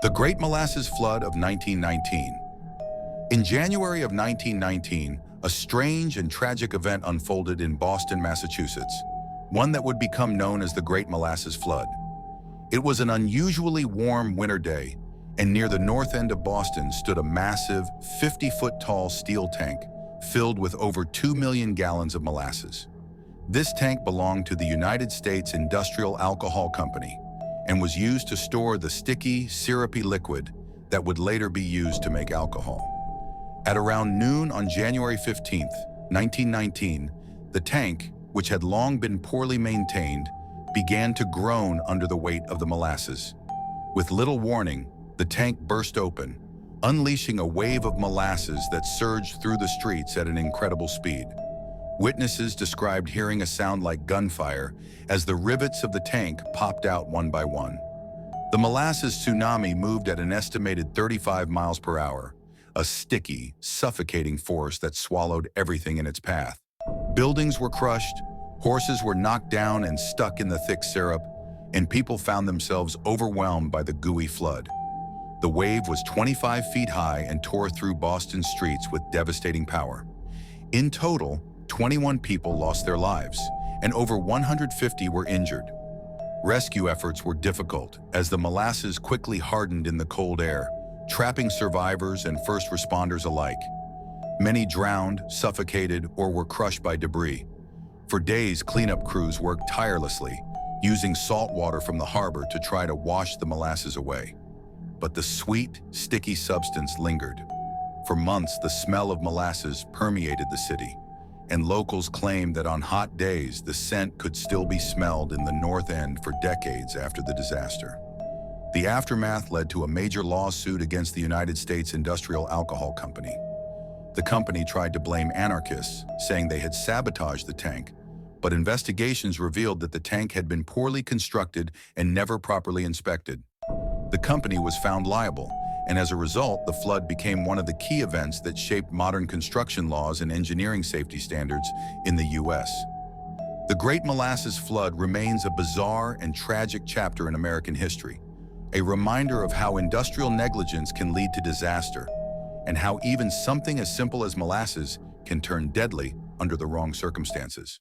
The Great Molasses Flood of 1919. In January of 1919, a strange and tragic event unfolded in Boston, Massachusetts, one that would become known as the Great Molasses Flood. It was an unusually warm winter day, and near the north end of Boston stood a massive, 50-foot-tall steel tank filled with over 2 million gallons of molasses. This tank belonged to the United States Industrial Alcohol Company and was used to store the sticky, syrupy liquid that would later be used to make alcohol. At around noon on January 15, 1919, the tank, which had long been poorly maintained, began to groan under the weight of the molasses. With little warning, the tank burst open, unleashing a wave of molasses that surged through the streets at an incredible speed. Witnesses described hearing a sound like gunfire as the rivets of the tank popped out one by one. The molasses tsunami moved at an estimated 35 miles per hour, a sticky, suffocating force that swallowed everything in its path. Buildings were crushed, horses were knocked down and stuck in the thick syrup, and people found themselves overwhelmed by the gooey flood. The wave was 25 feet high and tore through Boston streets with devastating power. In total, 21 people lost their lives, and over 150 were injured. Rescue efforts were difficult as the molasses quickly hardened in the cold air, trapping survivors and first responders alike. Many drowned, suffocated, or were crushed by debris. For days, cleanup crews worked tirelessly, using salt water from the harbor to try to wash the molasses away. But the sweet, sticky substance lingered. For months, the smell of molasses permeated the city, and locals claimed that on hot days, the scent could still be smelled in the North End for decades after the disaster. The aftermath led to a major lawsuit against the United States Industrial Alcohol Company. The company tried to blame anarchists, saying they had sabotaged the tank, but investigations revealed that the tank had been poorly constructed and never properly inspected. The company was found liable, and as a result, the flood became one of the key events that shaped modern construction laws and engineering safety standards in the U.S. The Great Molasses Flood remains a bizarre and tragic chapter in American history, a reminder of how industrial negligence can lead to disaster, and how even something as simple as molasses can turn deadly under the wrong circumstances.